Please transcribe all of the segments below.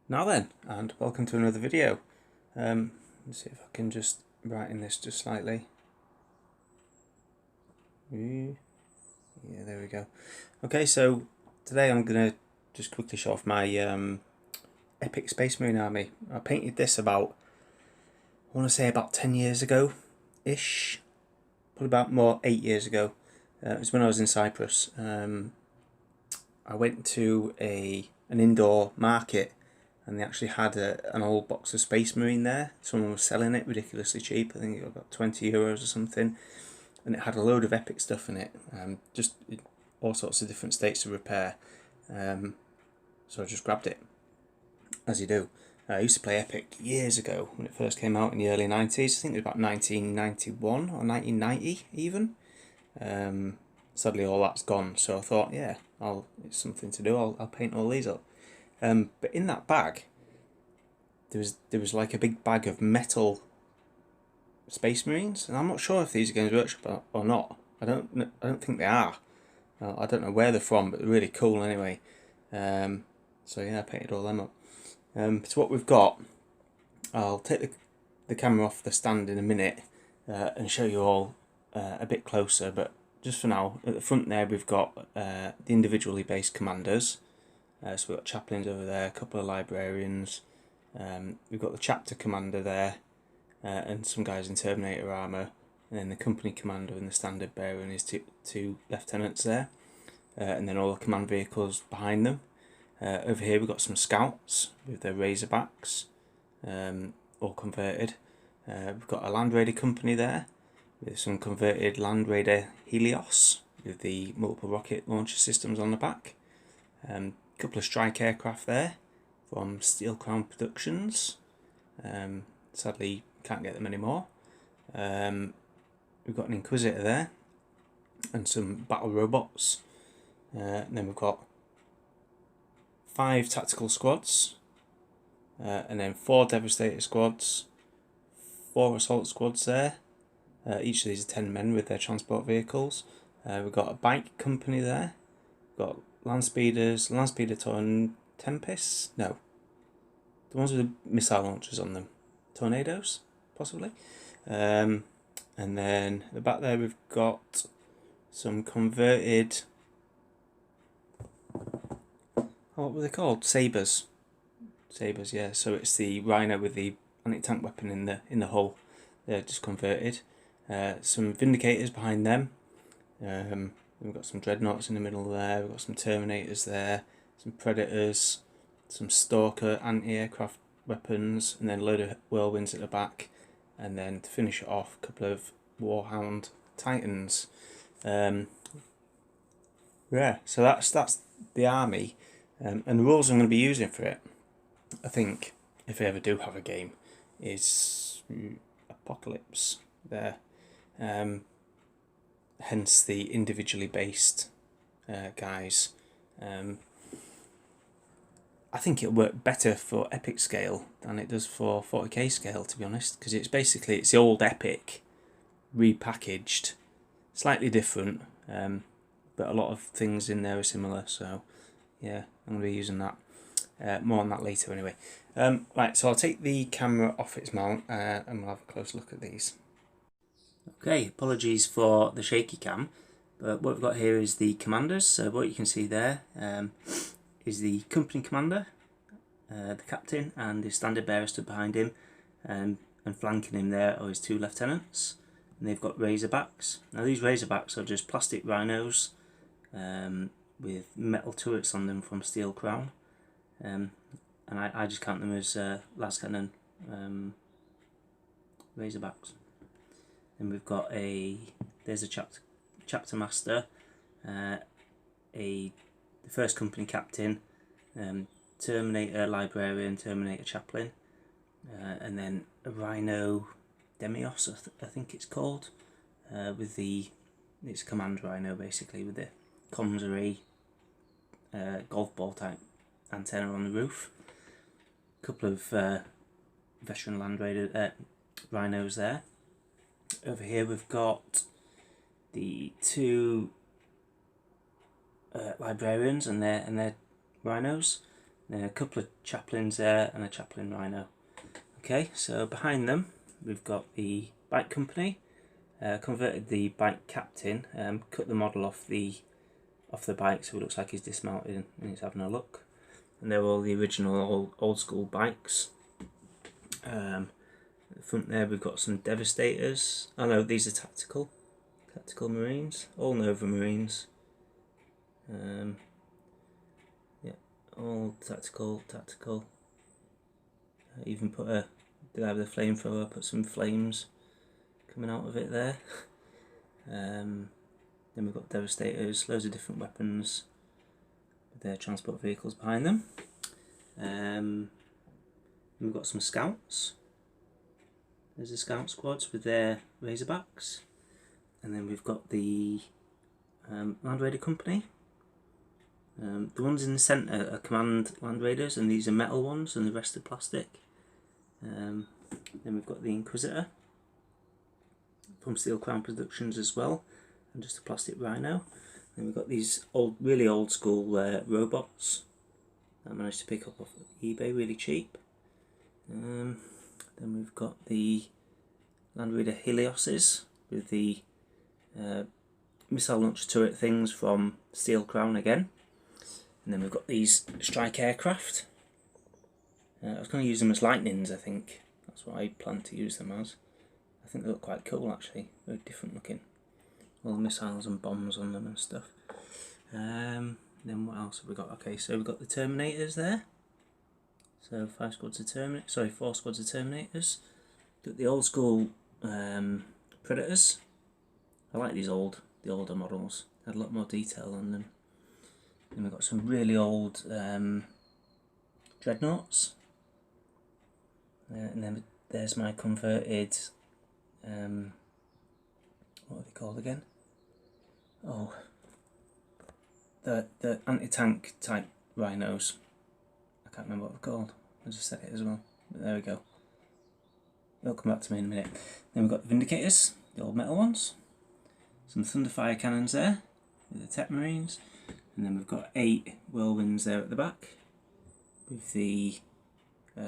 Now then, and welcome to another video. Let's see if I can just brighten this just slightly. Yeah, there we go. Okay, so today I'm going to just quickly show off my epic Space Marine army. I painted this about, I want to say about 10 years ago-ish. Probably about more 8 years ago. It was when I was in Cyprus. I went to an indoor market and they actually had an old box of Space Marine there. Someone was selling it ridiculously cheap. I think it was about €20 or something. And it had a load of epic stuff in it. Just all sorts of different states of repair. So I just grabbed it, as you do. I used to play Epic years ago when it first came out in the early 90s. I think it was about 1991 or 1990 even. Sadly all that's gone, so I thought, yeah, it's something to do, I'll paint all these up. But in that bag, there was like a big bag of metal Space Marines, and I'm not sure if these are Games Workshop or not. I don't think they are. I don't know where they're from, but they're really cool anyway. So yeah, I painted all them up. So what we've got, I'll take the camera off the stand in a minute and show you all a bit closer, but just for now, at the front there we've got the individually based commanders. So we've got chaplains over there, a couple of librarians, we've got the chapter commander there, and some guys in Terminator armour, and then the company commander and the standard bearer and his two lieutenants there, and then all the command vehicles behind them. Over here we've got some scouts with their Razorbacks, all converted. We've got a Land Raider company there with some converted Land Raider Helios with the multiple rocket launcher systems on the back. Couple of strike aircraft there from Steel Crown Productions. Sadly can't get them anymore. We've got an Inquisitor there and some battle robots. And then we've got 5 tactical squads, and then 4 Devastator squads, 4 assault squads there. Each of these are 10 men with their transport vehicles. We've got a bike company there. We've got Land Speeder Tempests? No. The ones with the missile launchers on them. Tornadoes, possibly. And then at the back there we've got some converted... what were they called? Sabres. Sabres, yeah. So it's the Rhino with the anti-tank weapon in the hull. They're just converted. Some Vindicators behind them. We've got some Dreadnoughts in the middle there. We've got some Terminators there. Some Predators. Some Stalker anti-aircraft weapons. And then a load of Whirlwinds at the back. And then to finish it off, a couple of Warhound Titans. Yeah, so that's the army. And the rules I'm going to be using for it, I think, if I ever do have a game, is Apocalypse there. Hence the individually based guys. I think it'll work better for Epic scale than it does for 40k scale, to be honest, because it's the old Epic repackaged, slightly different, but a lot of things in there are similar, so yeah, I'm going to be using that. More on that later anyway. Right, so I'll take the camera off its mount and we'll have a close look at these. Okay, apologies for the shaky cam, but what we've got here is the commanders. So what you can see there is the company commander, the captain, and his standard bearer stood behind him, and flanking him there are his 2 lieutenants. And they've got Razorbacks. Now these Razorbacks are just plastic rhinos with metal turrets on them from Steel Crown, and I just count them as las cannon Razorbacks. And we've got there's a chapter master, the first company captain, Terminator librarian, Terminator chaplain, and then a Rhino Demios, I think it's called, it's a command Rhino basically with the comms array, golf ball type antenna on the roof. A couple of veteran Land Raider Rhinos there. Over here we've got the 2 librarians and their rhinos. Then a couple of chaplains there and a chaplain rhino. Okay, so behind them we've got the bike company. Converted the bike captain, cut the model off the bike so it looks like he's dismounted and he's having a look. And they're all the original old school bikes. At the front there we've got some Devastators. Oh no, these are tactical Marines, all Novamarines. Yeah, all tactical. Even did I have the flamethrower? Put some flames coming out of it there. Then we've got Devastators, loads of different weapons with their transport vehicles behind them. We've got some scouts. There's the scout squads with their Razorbacks. And then we've got the Land Raider company. The ones in the centre are command Land Raiders, and these are metal ones and the rest are plastic. Then we've got the Inquisitor from Steel Crown Productions as well, and just a plastic rhino. Then we've got these really old school robots that I managed to pick up off eBay really cheap. Then we've got the Land Raider Helioses with the missile launcher turret things from Steel Crown again. And then we've got these strike aircraft. I was going to use them as lightnings, I think. That's what I plan to use them as. I think they look quite cool actually, very different looking. All the missiles and bombs on them and stuff. Then what else have we got? Okay, so we've got the Terminators there. So 4 squads of Terminators. Got the old school Predators. I like the older models. Had a lot more detail on them. Then we've got some really old Dreadnoughts. And then there's my converted, what are they called again? Oh, the anti-tank type rhinos. I can't remember what they're called. I just said it as well. But there we go. It'll come back to me in a minute. Then we've got the Vindicators, the old metal ones. Some Thunderfire cannons there with the Terminators. And then we've got 8 Whirlwinds there at the back with the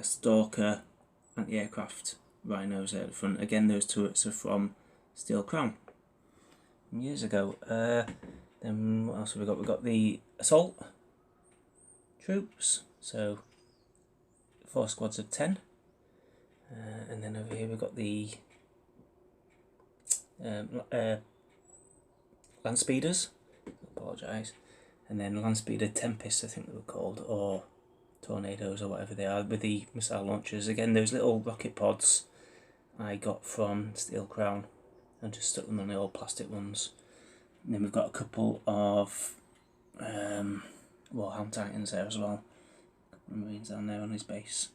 Stalker anti-aircraft rhinos there at the front. Again, those turrets are from Steel Crown from years ago. Then what else have we got? We've got the assault troops, so 4 squads of 10. And then over here we've got the land speeders. Apologise. And then land speeder Tempests, I think they were called, or Tornadoes or whatever they are, with the missile launchers. Again, those little rocket pods I got from Steel Crown and just stuck them on the old plastic ones. And then we've got a couple of Warhound Titans there as well. Marines down there on his base.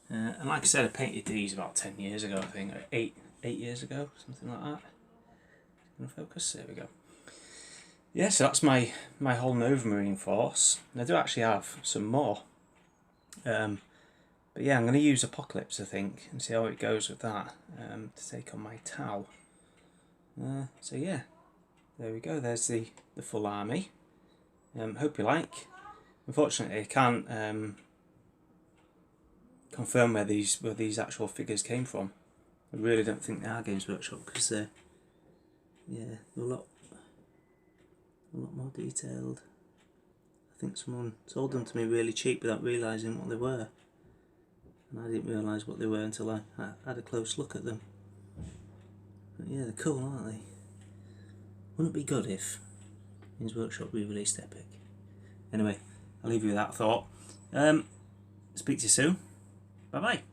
And like I said, I painted these about 10 years ago, I think, or 8 years ago, something like that. Gonna focus, there we go. Yeah, so that's my whole Novamarine force. And I do actually have some more. But yeah, I'm going to use Apocalypse, I think, and see how it goes with that to take on my Tau. So yeah, there we go. There's the full army. Hope you like. Unfortunately, I can't confirm where these actual figures came from. I really don't think they are Games Workshop because they're a lot more detailed. I think someone sold them to me really cheap without realising what they were, and I didn't realise what they were until I had a close look at them. But yeah, they're cool, aren't they? Wouldn't it be good if Games Workshop re-released Epic? Anyway, I'll leave you with that thought. Speak to you soon. Bye bye.